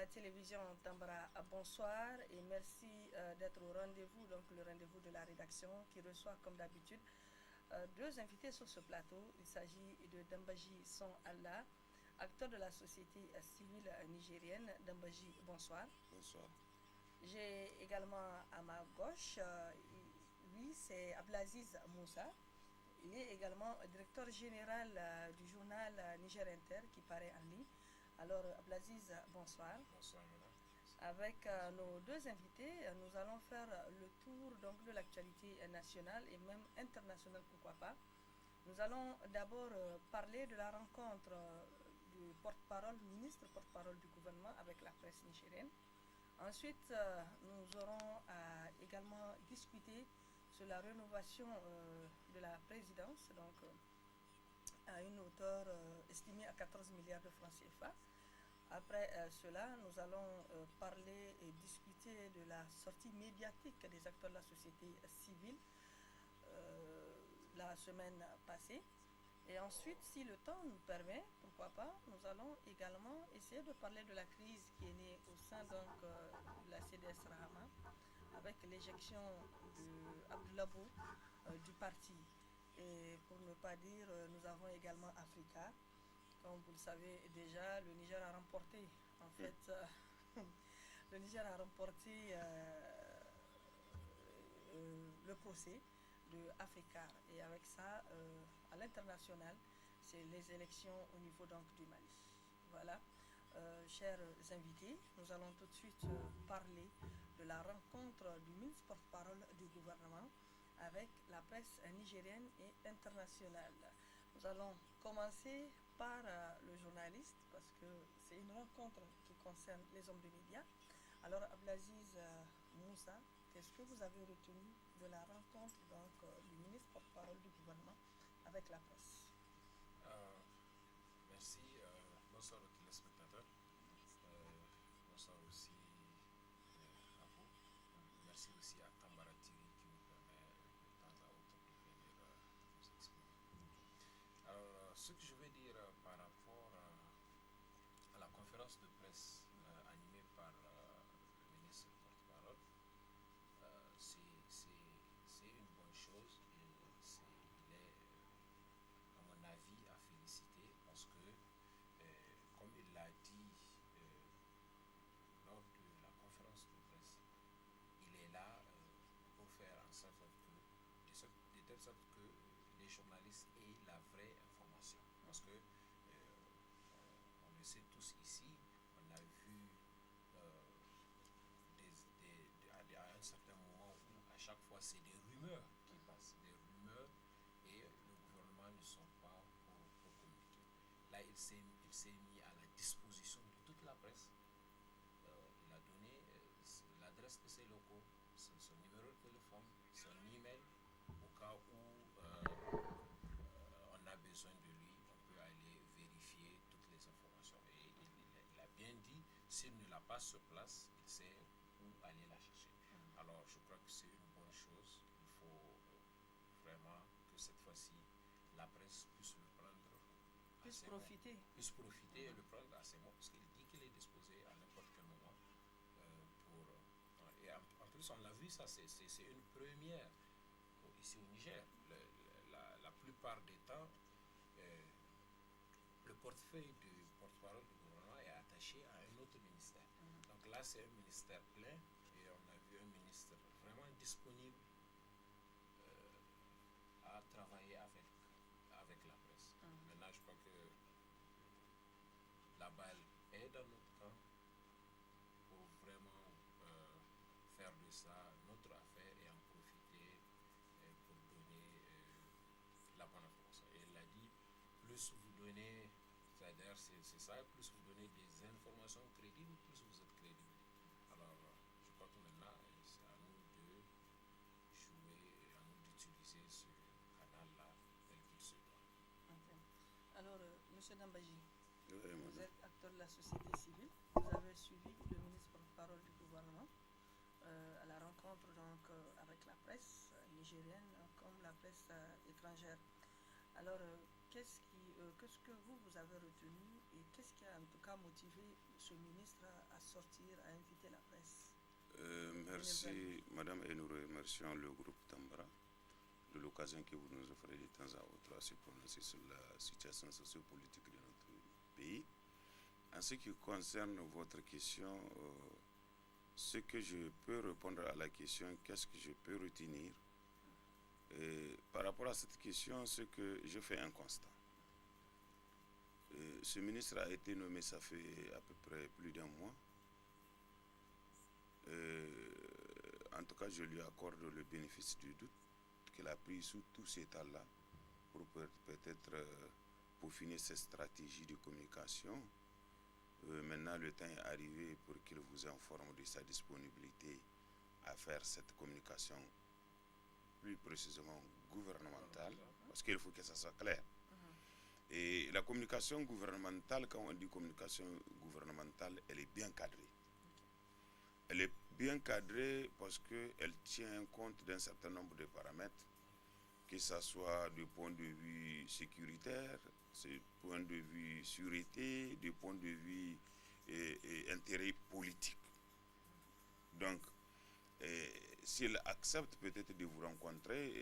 la télévision Tambara, bonsoir et merci d'être au rendez-vous, donc le rendez-vous de la rédaction qui reçoit comme d'habitude deux invités sur ce plateau. Il s'agit de Dambaji Son Allah, acteur de la société civile nigérienne. Dambaji, bonsoir. Bonsoir. J'ai également à ma gauche, lui c'est Ablaziz Moussa. Il est également directeur général du journal Niger Inter qui paraît en ligne. Alors, Ablaziz, bonsoir. Bonsoir, madame. Avec nos deux invités, nous allons faire le tour donc, de l'actualité nationale et même internationale, pourquoi pas. Nous allons d'abord parler de la rencontre du porte-parole, ministre porte-parole du gouvernement avec la presse nigérienne. Ensuite, nous aurons également discuté sur la rénovation de la présidence, donc à une hauteur estimée à 14 milliards de francs CFA. Après cela, nous allons parler et discuter de la sortie médiatique des acteurs de la société civile la semaine passée. Et ensuite, si le temps nous permet, pourquoi pas, nous allons également essayer de parler de la crise qui est née au sein donc, de la CDS Rahama avec l'éjection d'Abdoulabo du parti. Et pour ne pas dire, nous avons également Africa. Comme vous le savez déjà, le Niger a remporté, en fait, le Niger a remporté le procès de Africa. Et avec ça, à l'international, c'est les élections au niveau donc du Mali. Voilà. Chers invités, nous allons tout de suite parler de la rencontre du ministre porte-parole du gouvernement avec la presse nigérienne et internationale. Nous allons commencer par le journaliste parce que c'est une rencontre qui concerne les hommes de médias. Alors Ablaziz Moussa, qu'est-ce que vous avez retenu de la rencontre donc, du ministre porte-parole du gouvernement avec la presse? Merci. Bonsoir aux téléspectateurs. Bonsoir aussi à vous. Merci aussi à Tambaratiri qui nous permet de temps à autre de venir nous exprimer. Alors, ce que je vais dire par rapport à la conférence de presse animée par le ministre porte-parole, c'est une bonne chose et il est, à mon avis, à féliciter parce que, comme il l'a dit lors de la conférence de presse, il est là pour faire en sorte que, de telle sorte que les journalistes aient la vraie information. Parce que, on le sait tous ici, on a vu à un certain moment où à chaque fois c'est des rumeurs qui passent, des rumeurs et le gouvernement ne sont pas pour communiquer. Là, il s'est mis à la disposition de toute la presse. Il a donné l'adresse de ses locaux, son numéro de téléphone, son email, au cas où on a besoin de lui, on peut aller vérifier toutes les informations. Et il a bien dit, s'il ne l'a pas sur place, il sait où aller la chercher. Alors, je crois que c'est une bonne chose. Il faut vraiment que cette fois-ci, la presse puisse le prendre puisse profiter et le prendre à ses mots, parce qu'il dit qu'il est disposé à n'importe quel moment et en plus, on l'a vu, ça c'est une première ici au Niger. La plupart des temps, le portefeuille du porte-parole du gouvernement est attaché à un autre ministère. Donc là, c'est un ministère plein et on a vu un ministre vraiment disponible à travailler avec la presse. Maintenant, je crois que la balle est dans notre camp pour vraiment faire de ça notre affaire et en profiter pour donner la bonne information. Et il a dit, plus vous donnez, c'est-à-dire c'est ça, plus vous donnez des informations crédibles, plus vous êtes crédible. Alors, je crois que maintenant, c'est à nous de jouer et à nous d'utiliser ce canal-là tel qu'il se doit. Okay. Alors, M. Dambaji, vous êtes acteur de la société civile, vous avez suivi le ministre porte-parole du gouvernement à la rencontre donc, avec la presse nigérienne comme la presse étrangère. Alors, qu'est-ce que vous avez retenu et qu'est-ce qui a en tout cas motivé ce ministre à sortir, à inviter la presse? Merci Madame et nous remercions le groupe Tambara de l'occasion que vous nous offrez de temps à autre à se prononcer sur la situation sociopolitique de notre pays. En ce qui concerne votre question, ce que je peux répondre à la question, qu'est-ce que je peux retenir par rapport à cette question, c'est que je fais un constat. Ce ministre a été nommé, ça fait à peu près plus d'un mois. En tout cas, je lui accorde le bénéfice du doute qu'il a pris sous tous ces temps-là pour peut-être peaufiner ses stratégies de communication. Maintenant, le temps est arrivé pour qu'il vous informe de sa disponibilité à faire cette communication plus précisément gouvernementale, parce qu'il faut que ça soit clair. Et la communication gouvernementale, quand on dit communication gouvernementale, elle est bien cadrée. Elle est bien cadrée parce qu'elle tient compte d'un certain nombre de paramètres, que ce soit du point de vue sécuritaire, du point de vue sûreté, du point de vue et intérêt politique. Donc, s'il accepte peut-être de vous rencontrer,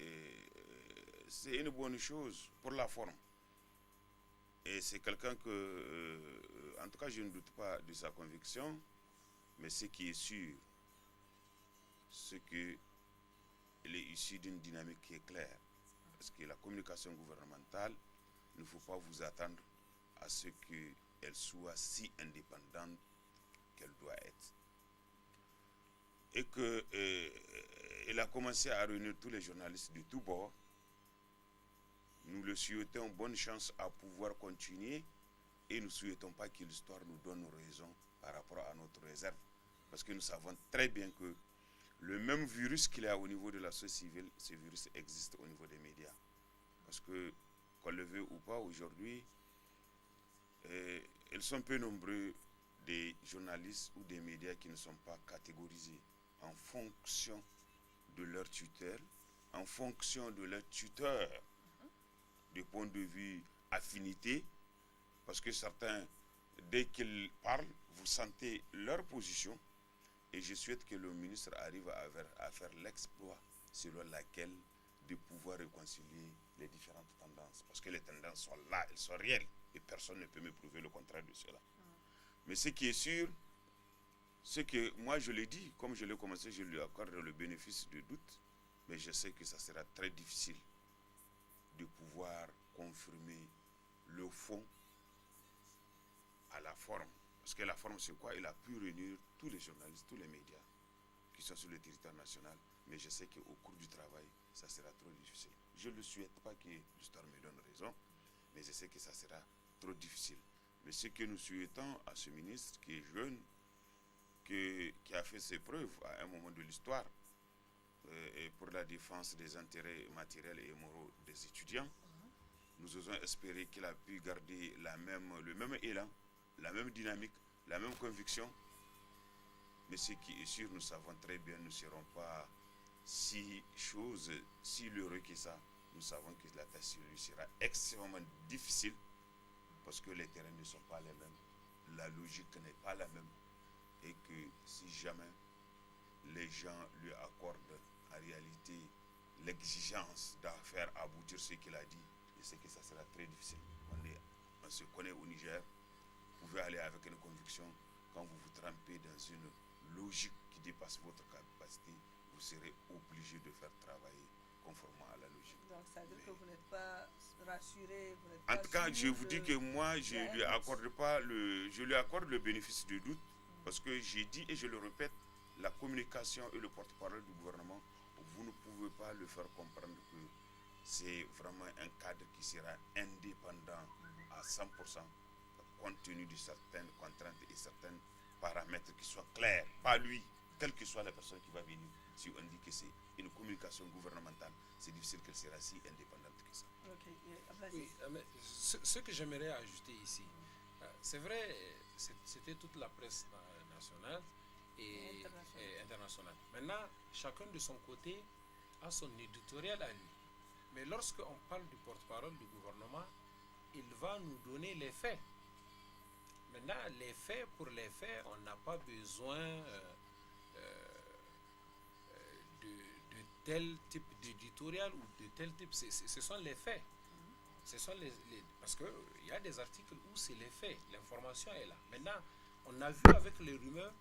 c'est une bonne chose pour la forme. Et c'est quelqu'un que, en tout cas, je ne doute pas de sa conviction, mais ce qui est sûr, c'est qu'il est issu d'une dynamique qui est claire. Parce que la communication gouvernementale, il ne faut pas vous attendre à ce qu'elle soit si indépendante qu'elle doit être. Et qu'elle a commencé à réunir tous les journalistes de tous bords. Nous le souhaitons bonne chance à pouvoir continuer et nous ne souhaitons pas que l'histoire nous donne raison par rapport à notre réserve. Parce que nous savons très bien que le même virus qu'il y a au niveau de la société civile, ce virus existe au niveau des médias. Parce que, qu'on le veut ou pas, aujourd'hui, ils sont peu nombreux des journalistes ou des médias qui ne sont pas catégorisés en fonction de leur tutelle, en fonction de leur tuteur, du point de vue affinité, parce que certains, dès qu'ils parlent, vous sentez leur position, et je souhaite que le ministre arrive à faire l'exploit selon laquelle de pouvoir réconcilier les différentes tendances, parce que les tendances sont là, elles sont réelles, et personne ne peut me prouver le contraire de cela. Mais ce qui est sûr, c'est que moi je l'ai dit, comme je l'ai commencé, je lui accorde le bénéfice du doute, mais je sais que ça sera très difficile de pouvoir confirmer le fond à la forme. Parce que la forme, c'est quoi? Il a pu réunir tous les journalistes, tous les médias qui sont sur le territoire national, mais je sais qu'au cours du travail, ça sera trop difficile. Je ne souhaite pas que l'histoire me donne raison, mais je sais que ça sera trop difficile. Mais ce que nous souhaitons à ce ministre qui est jeune, qui a fait ses preuves à un moment de l'histoire, et pour la défense des intérêts matériels et moraux des étudiants, nous osons espérer qu'il a pu garder le même élan, la même dynamique, la même conviction. Mais ce qui est sûr, nous savons très bien, nous ne serons pas si heureux que ça. Nous savons que la tâche sur lui sera extrêmement difficile parce que les terrains ne sont pas les mêmes, la logique n'est pas la même, et que si jamais les gens lui accordent en réalité l'exigence de faire aboutir ce qu'il a dit, je sais que ça sera très difficile. On se connaît au Niger, vous pouvez aller avec une conviction, quand vous vous trempez dans une logique qui dépasse votre capacité, vous serez obligé de faire travailler conformément à la logique. Donc ça veut dire que vous n'êtes pas rassuré, vous n'êtes en pas tout cas, je vous dis que moi, je lui accorde le bénéfice du doute, parce que j'ai dit et je le répète, la communication et le porte-parole du gouvernement, vous ne pouvez pas le faire comprendre que c'est vraiment un cadre qui sera indépendant à 100%, compte tenu de certaines contraintes et certains paramètres qui soient clairs, pas lui, quelle que soit la personne qui va venir. Si on dit que c'est une communication gouvernementale, c'est difficile qu'elle sera si indépendante que ça. Oui, mais ce que j'aimerais ajouter ici, c'est vrai, c'était toute la presse nationale et internationale. Maintenant, chacun de son côté a son éditorial à lui. Mais lorsqu'on parle du porte-parole du gouvernement, il va nous donner les faits. Maintenant, les faits, pour les faits, on n'a pas besoin de tel type d'éditorial ou de tel type. Ce sont les faits. Ce sont parce qu'il y a des articles où c'est les faits, l'information est là. Maintenant, on a vu avec les rumeurs,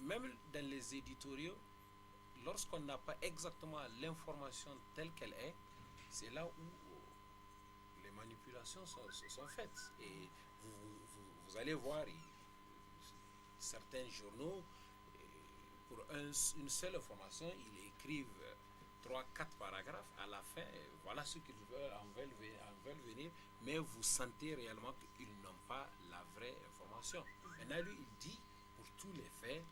même dans les éditoriaux, lorsqu'on n'a pas exactement l'information telle qu'elle est, c'est là où les manipulations sont faites. Et vous allez voir, certains journaux, pour une seule information, ils écrivent 3-4 paragraphes. À la fin, voilà ce qu'ils veulent venir, mais vous sentez réellement qu'ils n'ont pas la vraie information. Maintenant, lui, il dit, pour tous les faits,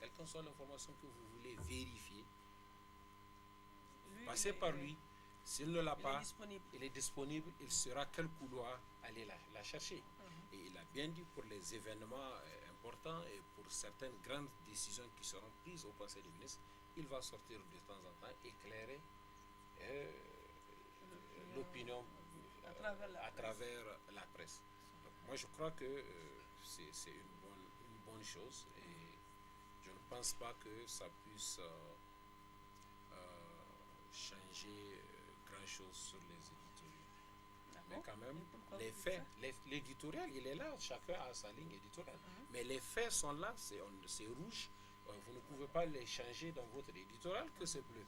quelle que soit l'information que vous voulez vérifier, passez par lui. S'il ne l'a pas, il est disponible, il saura quel couloir aller la chercher. Et il a bien dit pour les événements importants et pour certaines grandes décisions qui seront prises au Conseil des ministres, il va sortir de temps en temps éclairer l'opinion à travers la presse. Donc moi je crois que c'est une bonne chose et je ne pense pas que ça puisse changer grand chose sur les éditoriaux. Mais quand même, les faits, l'éditorial, il est là, chacun a sa ligne éditoriale. Mais les faits sont là, c'est rouge, vous ne pouvez pas les changer dans votre éditorial que c'est bleu.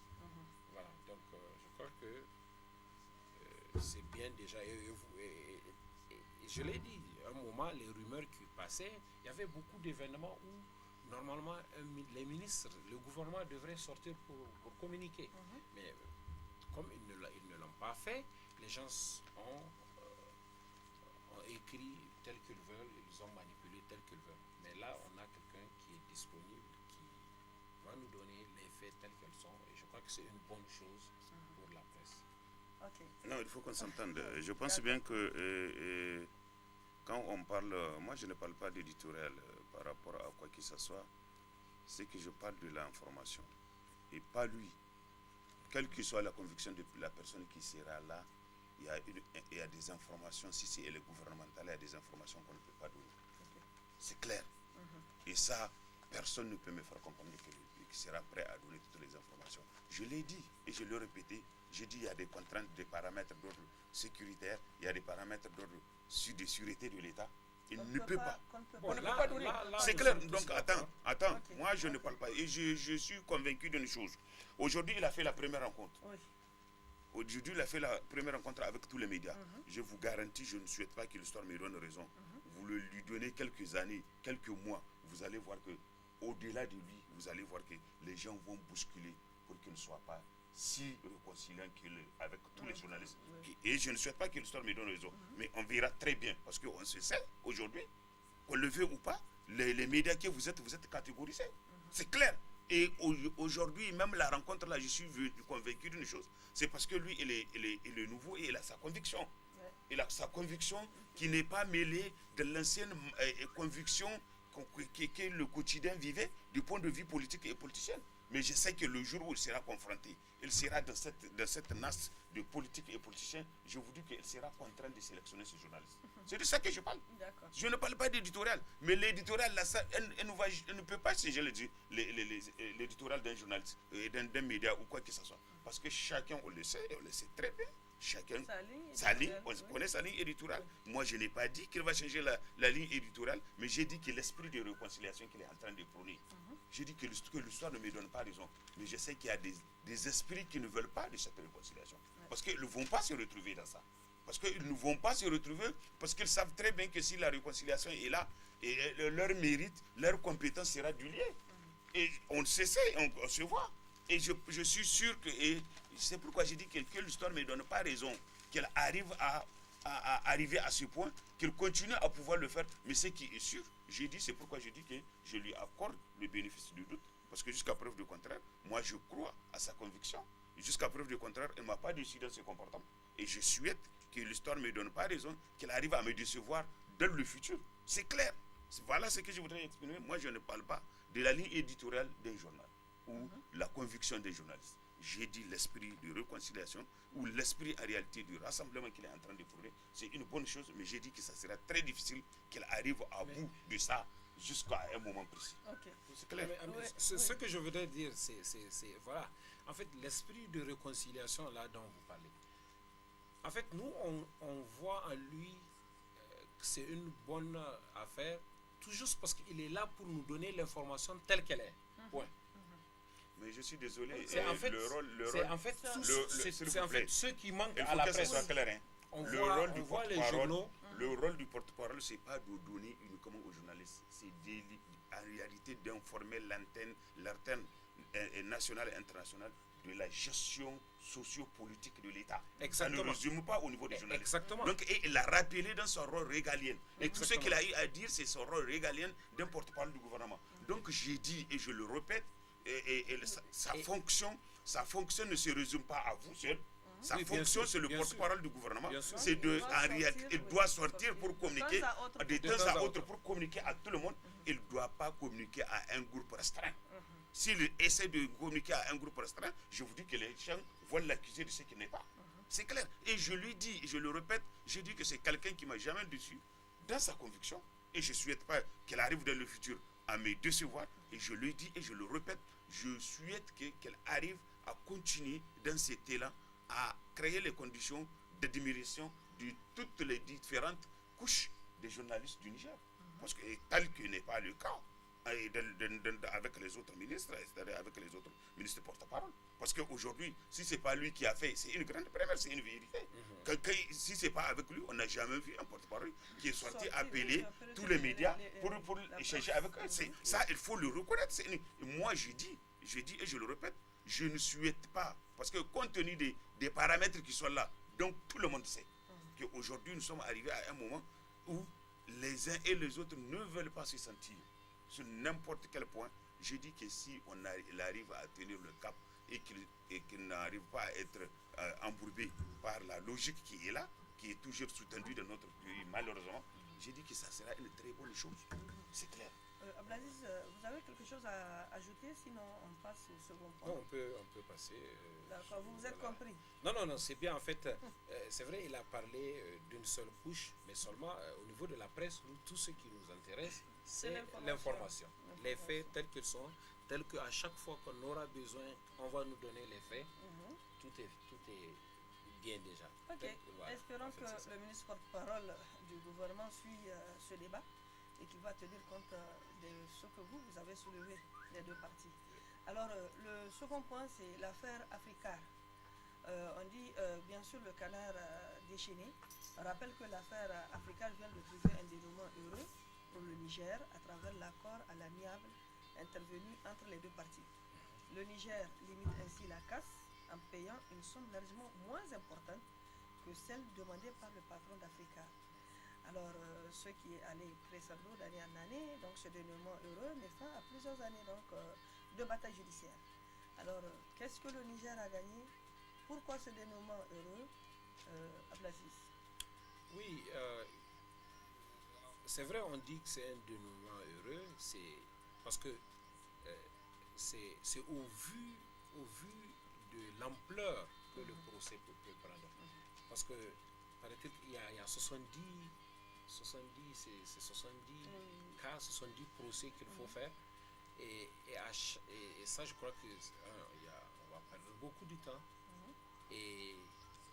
Voilà, donc je crois que c'est bien déjà. Et je l'ai dit, à un moment, les rumeurs qui passaient, il y avait beaucoup d'événements où normalement les ministres, le gouvernement devrait sortir pour communiquer. Mais comme ils ne l'ont pas fait, les gens ont écrit tel qu'ils veulent, ils ont manipulé tel qu'ils veulent. Mais là, on a quelqu'un qui est disponible, qui va nous donner les faits tels qu'elles sont. Et je crois que c'est une bonne chose pour la presse. Non, il faut qu'on s'entende. Je pense bien que quand on parle, moi je ne parle pas d'éditorial par rapport à quoi que ce soit, c'est que je parle de l'information et pas lui. Quelle que soit la conviction de la personne qui sera là, il y a des informations, si elle est gouvernementale, il y a des informations qu'on ne peut pas donner. C'est clair. Et ça, personne ne peut me faire comprendre qu'il sera prêt à donner toutes les informations. Je l'ai dit et je l'ai répété. J'ai dit il y a des contraintes, des paramètres d'ordre sécuritaire, il y a des paramètres d'ordre de sûreté de l'État. Il ne peut pas. On ne peut pas donner. C'est clair. Donc attends. Moi je ne parle pas. Et je suis convaincu d'une chose. Aujourd'hui, il a fait la première rencontre. Aujourd'hui, il a fait la première rencontre avec tous les médias. Je vous garantis, je ne souhaite pas que l'histoire me donne raison. Vous lui donnez quelques années, quelques mois, vous allez voir que au-delà de lui, vous allez voir que les gens vont bousculer pour qu'il ne soit pas si réconciliant avec tous les journalistes. Et je ne souhaite pas que l'histoire me donne raison, mais on verra très bien, parce qu'on se sait aujourd'hui, qu'on le veut ou pas, les médias que vous êtes catégorisés. C'est clair. Et aujourd'hui, même la rencontre là, je suis convaincu d'une chose, c'est parce que lui, il est nouveau et il a sa conviction. Il a sa conviction qui n'est pas mêlée de l'ancienne conviction que le quotidien vivait du point de vue politique et politicien. Mais je sais que le jour où il sera confronté, il sera dans cette nasse de politique et politiciens, je vous dis qu'il sera contraint de sélectionner ce journaliste. C'est de ça que je parle. Je ne parle pas d'éditorial. Mais l'éditorial, là, elle ne peut pas changer l'éditorial d'un journaliste, d'un média ou quoi que ce soit. Parce que chacun, on le sait très bien. Chacun, sa ligne, on connaît sa ligne éditoriale. Moi, je n'ai pas dit qu'il va changer la ligne éditoriale, mais j'ai dit que l'esprit de réconciliation qu'il est en train de prôner, j'ai dit que l'histoire ne me donne pas raison. Mais je sais qu'il y a des esprits qui ne veulent pas de cette réconciliation. Parce qu'ils ne vont pas se retrouver dans ça. Parce qu'ils ne vont pas se retrouver, parce qu'ils savent très bien que si la réconciliation est là, et leur mérite, leur compétence sera du lien. Et on se sait, on se voit. Et je suis sûr que, et c'est pourquoi j'ai dit que l'histoire ne me donne pas raison, qu'elle arrive à arriver à ce point, qu'elle continue à pouvoir le faire. Mais ce qui est sûr, j'ai dit, c'est pourquoi je dis que je lui accorde le bénéfice du doute. Parce que jusqu'à preuve du contraire, moi je crois à sa conviction. Jusqu'à preuve du contraire, elle ne m'a pas déçu dans ce comportement. Et je souhaite que l'histoire ne me donne pas raison, qu'elle arrive à me décevoir dans le futur. C'est clair. Voilà ce que je voudrais exprimer. Moi, je ne parle pas de la ligne éditoriale d'un journal ou la conviction des journalistes. j'ai dit l'esprit de réconciliation ou l'esprit en réalité du rassemblement qu'il est en train de prôner, c'est une bonne chose, mais j'ai dit que ça sera très difficile qu'il arrive à bout de ça jusqu'à un moment précis. Ok. C'est clair. Ce que je voudrais dire, c'est voilà, en fait, l'esprit de réconciliation là dont vous parlez. En fait, nous, on voit en lui que c'est une bonne affaire, tout juste parce qu'il est là pour nous donner l'information telle qu'elle est. Point. Mais je suis désolé. C'est en fait, le rôle, c'est en fait, c'est en fait ce qui manque il à faut la que ça presse. soit clair. Hein. On Le voit, rôle du on voit les porte-parole, journaux. le rôle du porte-parole, c'est pas de donner uniquement aux journalistes, c'est en réalité d'informer l'antenne nationale et internationale de la gestion socio-politique de l'État. Ça ne résume pas au niveau des journalistes. Exactement. Donc, et il l'a rappelé dans son rôle régalien. Et tout ce Exactement. qu'il a eu à dire, c'est son rôle régalien d'un porte-parole du gouvernement. Donc, j'ai dit, et je le répète, sa fonction ne se résume pas à vous seul. Sa Oui, bien fonction, sûr, c'est le bien porte-parole du gouvernement. Bien sûr. C'est de, en réalité, il doit sortir oui. pour communiquer de De temps à autre pour communiquer à tout le monde. Il ne doit pas communiquer à un groupe restreint. S'il essaie de communiquer à un groupe restreint, je vous dis que les gens vont l'accuser de ce qu'il n'est pas. C'est clair. Et je lui dis, je le répète, je dis que c'est quelqu'un qui m'a jamais déçu dans sa conviction. Et je ne souhaite pas qu'elle arrive dans le futur à me décevoir. Et je le dis et je le répète, je souhaite qu'elle arrive à continuer dans cet élan, à créer les conditions d'admiration de toutes les différentes couches des journalistes du Niger. Parce que tel que n'est pas le cas avec les autres ministres, c'est-à-dire avec les autres ministres porte-parole. Parce qu'aujourd'hui, si ce n'est pas lui qui a fait, c'est une grande première, c'est une vérité. Si ce n'est pas avec lui, on n'a jamais vu un porte-parole qui est sorti appeler tous les médias pour échanger avec eux. Ça, il faut le reconnaître. Moi, je dis et je le répète, je ne souhaite pas, parce que compte tenu des paramètres qui sont là, donc tout le monde sait qu'aujourd'hui, nous sommes arrivés à un moment où les uns et les autres ne veulent pas se sentir sur n'importe quel point. Je dis que si il arrive à tenir le cap et qu'il n'arrive pas à être embourbé par la logique qui est là, qui est toujours soutenue dans notre pays, malheureusement, j'ai dit que ça sera une très bonne chose. C'est clair. Abdelaziz, vous avez quelque chose à ajouter, sinon on passe au second point. Non, on peut passer. D'accord, vous êtes compris. Non, c'est bien. En fait, c'est vrai, il a parlé d'une seule couche, mais seulement au niveau de la presse, nous, tout ce qui nous intéresse, c'est l'information. Les faits tels qu'ils sont, tels qu'à chaque fois qu'on aura besoin, on va nous donner les faits. Tout est bien déjà. Ok, voilà. Espérons que le ministre porte-parole du gouvernement suit ce débat et qu'il va tenir compte de ce que vous avez soulevé, les deux parties. Alors, le second point, c'est l'affaire Africa. On dit, bien sûr, le canard déchaîné. On rappelle que l'affaire Africa vient de trouver un dénouement heureux pour le Niger à travers l'accord à l'amiable intervenu entre les deux parties. Le Niger limite ainsi la casse en payant une somme largement moins importante que celle demandée par le patron d'Africa. Alors, ce qui est allé crescendo d'année en année, donc ce dénouement heureux met fin à plusieurs années de bataille judiciaire. Alors, qu'est-ce que le Niger a gagné? Pourquoi ce dénouement heureux, Abdelaziz? Oui, c'est vrai, on dit que c'est un dénouement heureux, c'est parce que c'est au vu de l'ampleur que le procès peut prendre. Parce que, paraît-il qu'il y a 70 cas, 70 procès qu'il faut faire. Et ça, je crois que on va perdre beaucoup de temps. Et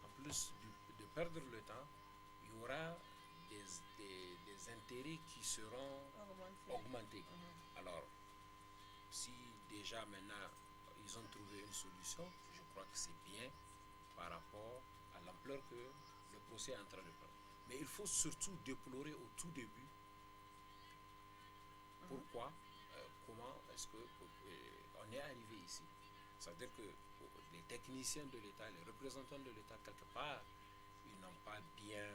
en plus de perdre le temps, il y aura des intérêts qui seront augmentés. Alors, si déjà maintenant ils ont trouvé une solution, je crois que c'est bien par rapport à l'ampleur que le procès est en train de prendre. Mais il faut surtout déplorer au tout début pourquoi, comment est-ce qu'on est arrivé ici. C'est-à-dire que les techniciens de l'État, les représentants de l'État, quelque part, ils n'ont pas bien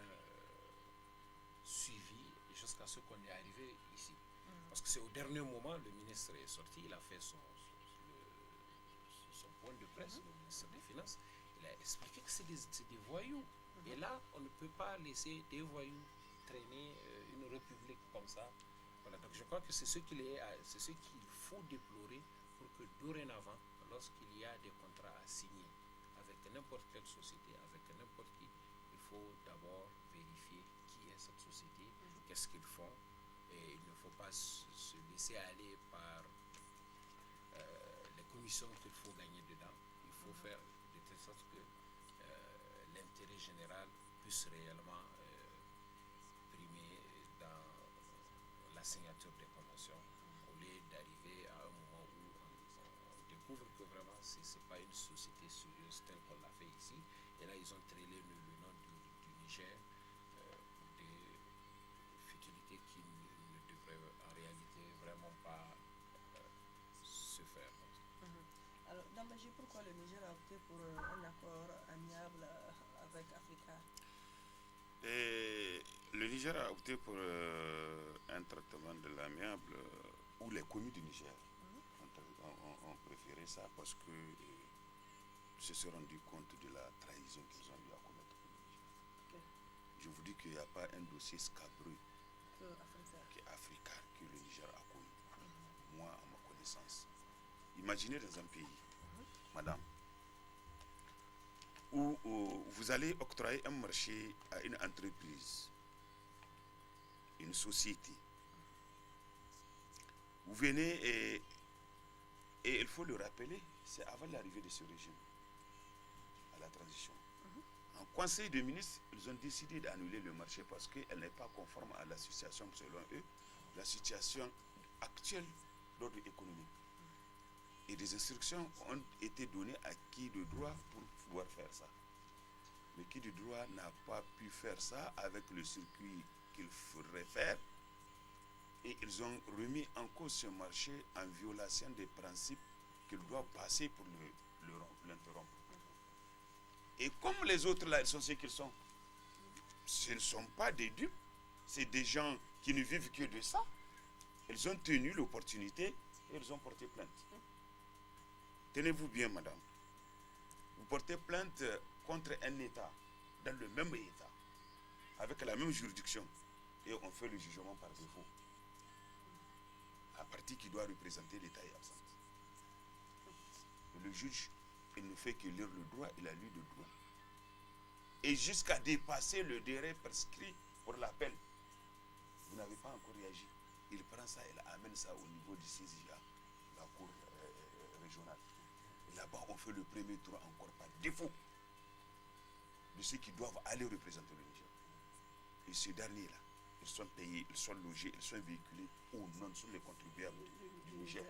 suivi jusqu'à ce qu'on est arrivé ici. Parce que c'est au dernier moment, le ministre est sorti, il a fait son point de presse, le ministre des Finances, il a expliqué que c'est des voyous. Et là, on ne peut pas laisser des voyous traîner une république comme ça. Voilà. Donc je crois que c'est ce qu'il faut déplorer pour que dorénavant, lorsqu'il y a des contrats à signer avec n'importe quelle société, avec n'importe qui, il faut d'abord vérifier qui est cette société, qu'est-ce qu'ils font, et il ne faut pas se laisser aller par les commissions qu'il faut gagner dedans. Il faut faire de telle sorte que l'intérêt général puisse réellement primer dans la signature des conventions, au lieu d'arriver à un moment où on découvre que vraiment ce n'est pas une société sérieuse telle qu'on l'a fait ici. Et là, ils ont traîné le nom du Niger pour des futilités qui ne devraient en réalité vraiment pas se faire. Alors, Dambadji, pourquoi le Niger a opté pour un accord amiable avec Africa? Et le Niger a opté pour un traitement de l'amiable où les communes du Niger ont préféré ça parce que se sont rendus compte de la trahison qu'ils ont eu à commettre au Niger. Je vous dis qu'il n'y a pas un dossier scabreux qu'Africa que le Niger a connu. Moi, à ma connaissance. Imaginez dans un pays, madame, où vous allez octroyer un marché à une entreprise, une société. Vous venez et il faut le rappeler, c'est avant l'arrivée de ce régime, à la transition. En conseil de ministres, ils ont décidé d'annuler le marché parce qu'elle n'est pas conforme à la situation, selon eux, la situation actuelle d'ordre économique. Et des instructions ont été données à qui de droit pour pouvoir faire ça. Mais qui de droit n'a pas pu faire ça avec le circuit qu'il faudrait faire. Et ils ont remis en cause ce marché en violation des principes qu'ils doivent passer pour l'interrompre. Et comme les autres là, ils sont ce qu'ils sont, ce ne sont pas des dupes, c'est des gens qui ne vivent que de ça. Ils ont tenu l'opportunité et ils ont porté plainte. Tenez-vous bien, madame. Vous portez plainte contre un État, dans le même État, avec la même juridiction, et on fait le jugement par défaut. La partie qui doit représenter l'État est absente. Et le juge, il ne fait que lire le droit, il a lu le droit. Et jusqu'à dépasser le délai prescrit pour l'appel, vous n'avez pas encore réagi. Il prend ça, il amène ça au niveau du CISIA, la cour régionale. Et là-bas, on fait le premier tour encore par défaut de ceux qui doivent aller représenter le Niger. Et ces derniers-là, ils sont payés, ils sont logés, ils sont véhiculés au nom sur les contribuables du Niger.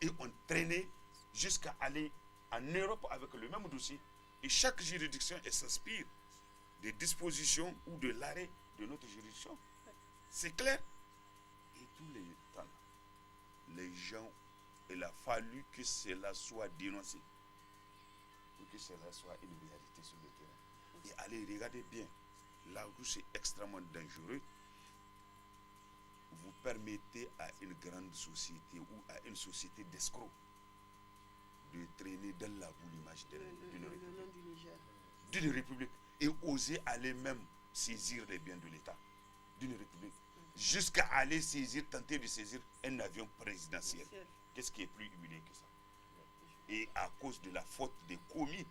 Et on traînait jusqu'à aller en Europe avec le même dossier. Et chaque juridiction s'inspire des dispositions ou de l'arrêt de notre juridiction. C'est clair. Et tous les temps, les gens, il a fallu que cela soit dénoncé pour que cela soit une réalité sur le terrain. Et allez, regardez bien, là où c'est extrêmement dangereux, vous permettez à une grande société ou à une société d'escrocs de traîner dans la boue l'image d'une république et oser aller même saisir les biens de l'État d'une république, jusqu'à aller saisir, tenter de saisir un avion présidentiel. Qu'est-ce qui est plus humiliant que ça? Et à cause de la faute des commis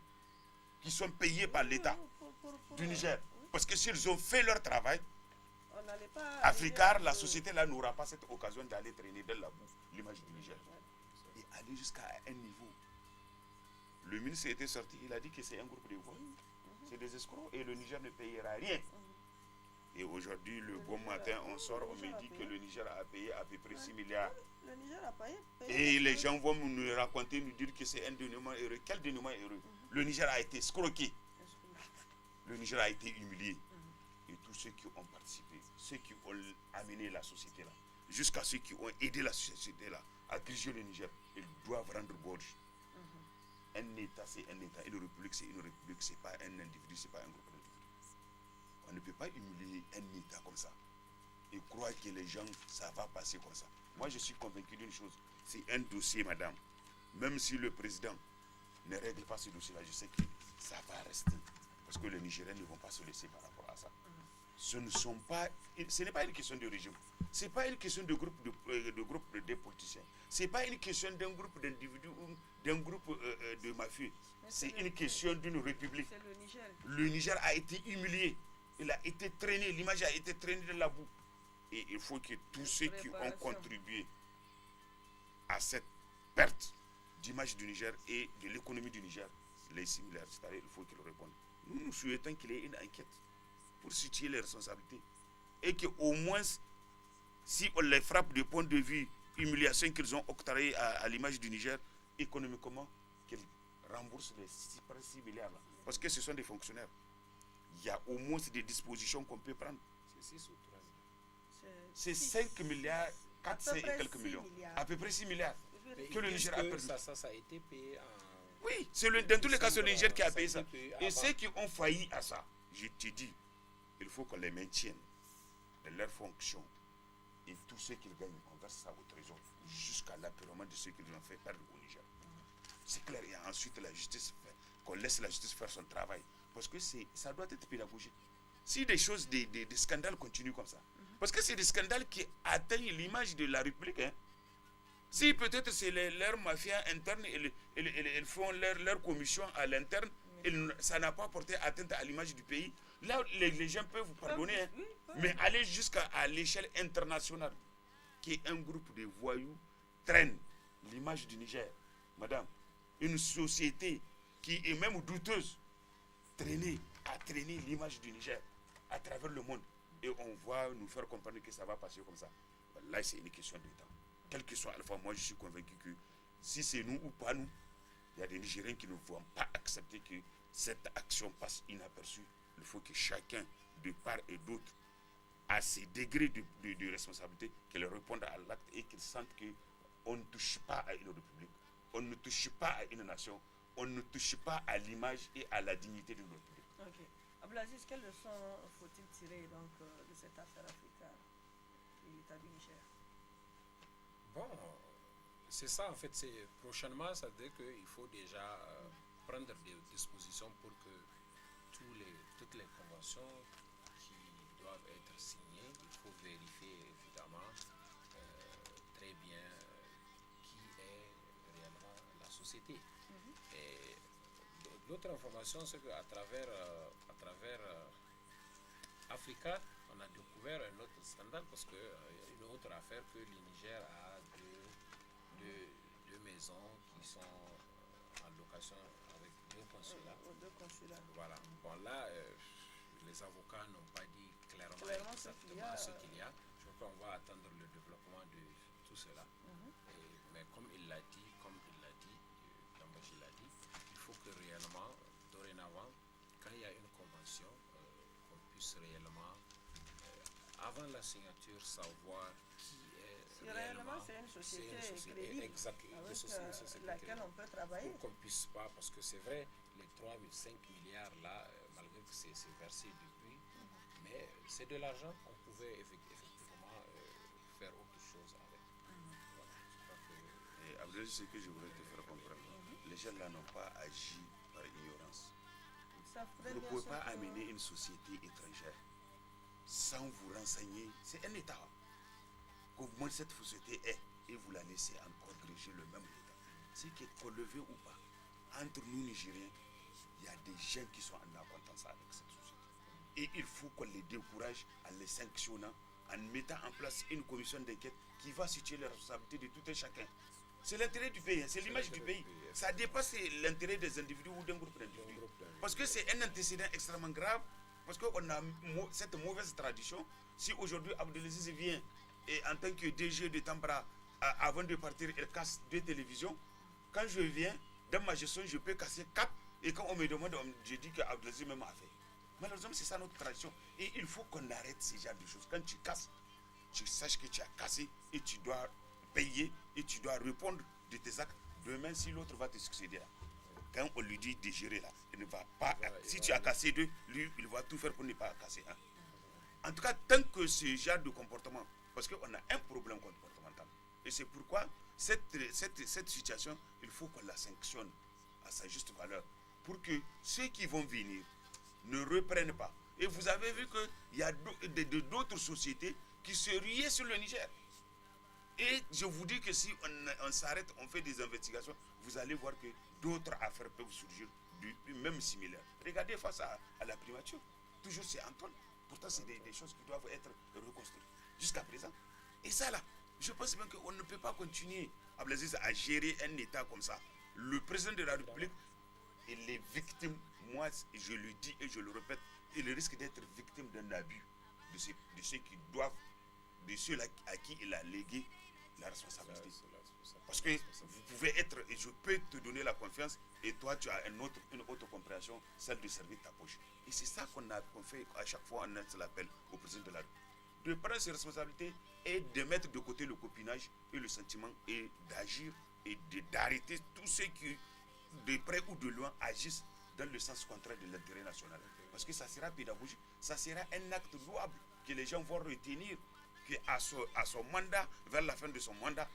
qui sont payés par l'État du Niger. Parce que s'ils ont fait leur travail, Africa, la société là n'aura pas cette occasion d'aller traîner dans la boue l'image du Niger. Et aller jusqu'à un niveau. Le ministre était sorti, il a dit que c'est un groupe de voyous. C'est des escrocs et le Niger ne payera rien. Et aujourd'hui, le bon matin, on sort, on me dit que le Niger a payé à peu près 6 milliards. Le Niger a payé. Et les gens vont nous raconter, nous dire que c'est un dénouement heureux. Quel dénouement heureux? Le Niger a été escroqué. Le Niger a été humilié. Et tous ceux qui ont participé, ceux qui ont amené la société là, jusqu'à ceux qui ont aidé la société là à diriger le Niger, ils doivent rendre gorge. Un État, c'est un État. Une république, c'est une république. C'est pas un individu, c'est pas un groupe d'individus. On ne peut pas humilier un État comme ça et croire que les gens, ça va passer comme ça. Moi, je suis convaincu d'une chose. C'est un dossier, madame. Même si le président ne règle pas ce dossier-là, je sais que ça va rester. Parce que les Nigériens ne vont pas se laisser par rapport à ça. Ce n'est pas une question de régime. Ce n'est pas une question de groupe de politiciens. Ce n'est pas une question d'un groupe d'individus ou d'un groupe de mafieux. Mais C'est le- une question d'une république. C'est le Niger. Le Niger a été humilié. Il a été traîné. L'image a été traînée dans la boue. Et il faut que tous ceux qui ont Préparation. contribué à cette perte d'image du Niger et de l'économie du Niger, les similaires, c'est-à-dire il faut qu'ils répondent. Nous souhaitons qu'il y ait une enquête pour situer les responsabilités. Et qu'au moins, si on les frappe du point de vue humiliation qu'ils ont octroyée à l'image du Niger, économiquement, qu'ils remboursent les 6 milliards. Là. Parce que ce sont des fonctionnaires. Il y a au moins des dispositions qu'on peut prendre. C'est 6 ou 3. C'est six. 5 milliards, 400 et près quelques 6 millions. milliards. À peu près 6 milliards. Mais Que le ils disent Niger a que perdu. ça a été payé en... Oui, c'est dans tous les cas, c'est le Niger qui a payé ça. été payé Et avant. ceux qui ont failli à ça, je te dis, il faut qu'on les maintienne dans leurs fonctions. Et tout ce qu'ils gagnent, on verse ça au trésor jusqu'à l'apurement de ceux qu'ils ont fait perdre au Niger. C'est clair. Et ensuite, la justice fait, qu'on laisse la justice faire son travail. Parce que ça doit être pédagogique. Si des choses, des scandales continuent comme ça, parce que c'est des scandales qui atteignent l'image de la République. Hein. Si peut-être c'est leur mafia interne, ils font leur commission à l'interne, ça n'a pas porté atteinte à l'image du pays. Là, les gens peuvent vous pardonner. Hein. Oui, Mais aller jusqu'à l'échelle internationale, qu'un groupe de voyous traîne l'image du Niger, madame, une société qui est même douteuse, a traîné l'image du Niger à travers le monde. Et on va nous faire comprendre que ça va passer comme ça. Là, c'est une question de temps. Quel que soit Alpha, moi je suis convaincu que si c'est nous ou pas nous, il y a des Nigériens qui ne vont pas accepter que cette action passe inaperçue. Il faut que chacun, de part et d'autre, à ses degrés de responsabilité, qu'il réponde à l'acte et qu'il sente qu'on ne touche pas à une république, on ne touche pas à une nation, on ne touche pas à l'image et à la dignité d'une république. Ok. Abdelaziz, quelle leçon faut-il tirer donc, de cette affaire africaine de l'État du Niger? Bon, c'est ça en fait. Prochainement, ça veut dire qu'il faut déjà prendre des dispositions pour que toutes les conventions qui doivent être signées, il faut vérifier évidemment très bien qui est réellement la société. Et l'autre information, c'est qu'à travers Africa, on a découvert un autre scandale parce que une autre affaire que le Niger a deux maisons qui sont en location avec 2 consulats. Deux consulats. Voilà. Bon là, les avocats n'ont pas dit clairement exactement ce qu'il y a. Je crois qu'on va attendre le développement de tout cela. Mais comme il l'a dit, Gambaji l'a dit, il faut que réellement, dorénavant, quand il y a une convention, qu'on puisse réellement, avant la signature, savoir qui est Si réellement c'est une société crédible exact, avec laquelle on peut travailler. pour qu'on puisse pas, parce que c'est vrai, les 3,5 milliards là, malgré que c'est versé depuis, mais c'est de l'argent qu'on pouvait effectivement faire autre chose avec. Voilà, je crois que... Et Abdelaziz, ce que je voudrais te faire comprendre, les gens là n'ont pas agi par ignorance. Ils savent très Vous ne bien pouvez ce pas que- amener une société étrangère sans vous renseigner. C'est un État. Comment cette société est et vous la laissez encore diriger le même État. C'est qu'on le veut ou pas. Entre nous Nigériens, il y a des gens qui sont en acquaintance avec cette société. Et il faut qu'on les décourage en les sanctionnant, en mettant en place une commission d'enquête qui va situer les responsabilités de tout un chacun. C'est l'intérêt du pays, hein, c'est l'image du pays. Ça dépasse l'intérêt des individus ou d'un groupe d'individus. Parce que c'est un antécédent extrêmement grave, parce qu'on a cette mauvaise tradition. Si aujourd'hui Abdelaziz vient et en tant que DG de Tambra, avant de partir, il casse 2 télévisions, quand je viens, dans ma gestion, je peux casser 4, et quand on me demande, je dis que Abdelaziz même a fait. Malheureusement, c'est ça notre tradition. Et il faut qu'on arrête ce genre de choses. Quand tu casses, tu saches que tu as cassé et tu dois payer et tu dois répondre de tes actes. Demain, si l'autre va te succéder là, quand on lui dit de gérer là, il ne va pas. Si tu as cassé 2, lui, il va tout faire pour ne pas casser 1. En tout cas, tant que ce genre de comportement, parce qu'on a un problème comportemental. Et c'est pourquoi cette situation, il faut qu'on la sanctionne à sa juste valeur. Pour que ceux qui vont venir ne reprennent pas. Et vous avez vu qu'il y a d'autres sociétés qui se riaient sur le Niger. Et je vous dis que si on s'arrête, on fait des investigations, vous allez voir que d'autres affaires peuvent surgir, même similaires. Regardez face à la primature. Toujours c'est Antoine. Pourtant, c'est des choses qui doivent être reconstruites jusqu'à présent. Et ça là, je pense bien qu'on ne peut pas continuer à gérer un État comme ça. Le président de la République, il est victime, moi je le dis et je le répète, il risque d'être victime d'un abus de ceux qui doivent, de ceux à qui il a légué la responsabilité. Parce que vous pouvez être, et je peux te donner la confiance, et toi tu as une autre compréhension, celle de servir ta poche. Et c'est ça qu'on fait à chaque fois, on lance l'appel au président de la République. De prendre ses responsabilités et de mettre de côté le copinage et le sentiment et d'agir et d'arrêter tous ceux qui, de près ou de loin, agissent dans le sens contraire de l'intérêt national. Parce que ça sera pédagogique, ça sera un acte louable que les gens vont retenir qu'à son mandat, vers la fin de son mandat,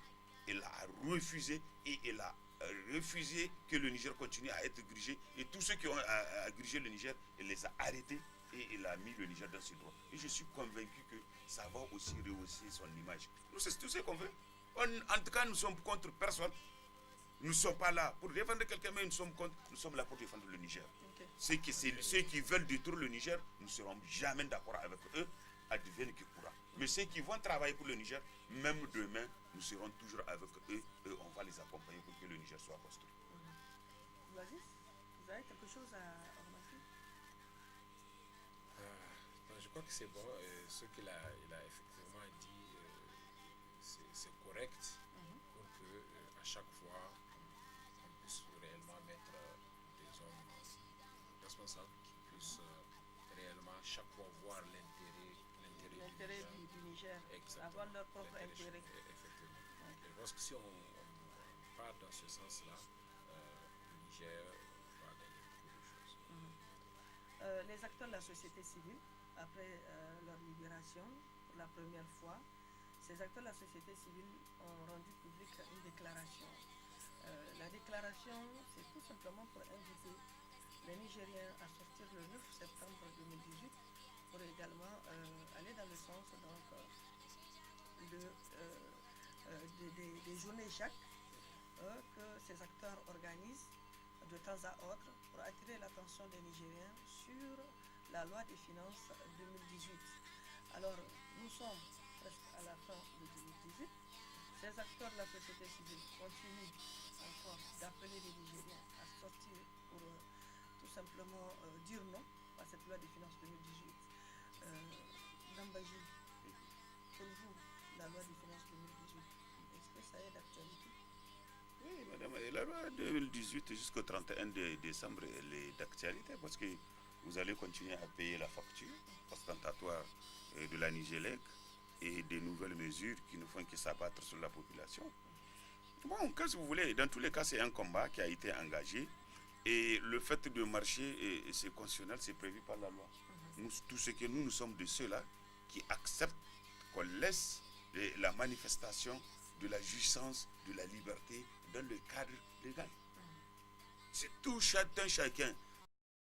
il a refusé et il a refusé que le Niger continue à être grigé. Et tous ceux qui ont grigé le Niger, il les a arrêtés et il a mis le Niger dans ses droits. Et je suis convaincu que ça va aussi rehausser son image. Nous, c'est tout ce qu'on veut. En tout cas, nous sommes contre personne. Nous ne sommes pas là pour défendre quelqu'un, mais nous sommes là pour défendre le Niger. Okay. Ceux qui veulent détruire le Niger, nous ne serons jamais d'accord avec eux, advienne que pourra. Mais ceux qui vont travailler pour le Niger, même demain, nous serons toujours avec eux et on va les accompagner pour que le Niger soit construit. Vas-y, vous avez quelque chose à remarquer? Je crois que c'est bon. Ce qu'il a effectivement dit, c'est correct pour que à chaque fois, on puisse réellement mettre des hommes responsables qui puissent réellement chaque fois voir l'intérêt du Niger, avoir leur propre intérêt. Effectivement. Okay. Je pense que si on part dans ce sens-là, le Niger va gagner beaucoup de choses. Les acteurs de la société civile, après leur libération, pour la première fois, ces acteurs de la société civile ont rendu public une déclaration. La déclaration, c'est tout simplement pour inviter les Nigériens à sortir le 9 septembre 2018 pour également aller dans le sens donc, des journées Jacques que ces acteurs organisent de temps à autre pour attirer l'attention des Nigériens sur la loi des finances 2018. Alors, nous sommes presque à la fin de 2018. Ces acteurs de la société civile continuent encore d'appeler les Nigériens à sortir pour tout simplement dire non à cette loi des finances 2018. Nambaji, pour vous, la loi des finances 2018, est-ce que ça est d'actualité? Oui, madame, et la loi 2018 jusqu'au 31 décembre, elle est d'actualité parce que vous allez continuer à payer la facture ostentatoire de la Nigélec et des nouvelles mesures qui ne font que s'abattre sur la population. Bon, qu'est-ce que vous voulez? Dans tous les cas, c'est un combat qui a été engagé et le fait de marcher, c'est constitutionnel, c'est prévu par la loi. Nous, tout ce que nous sommes de ceux-là qui acceptent qu'on laisse la manifestation de la jouissance, de la liberté dans le cadre légal. C'est tout chacun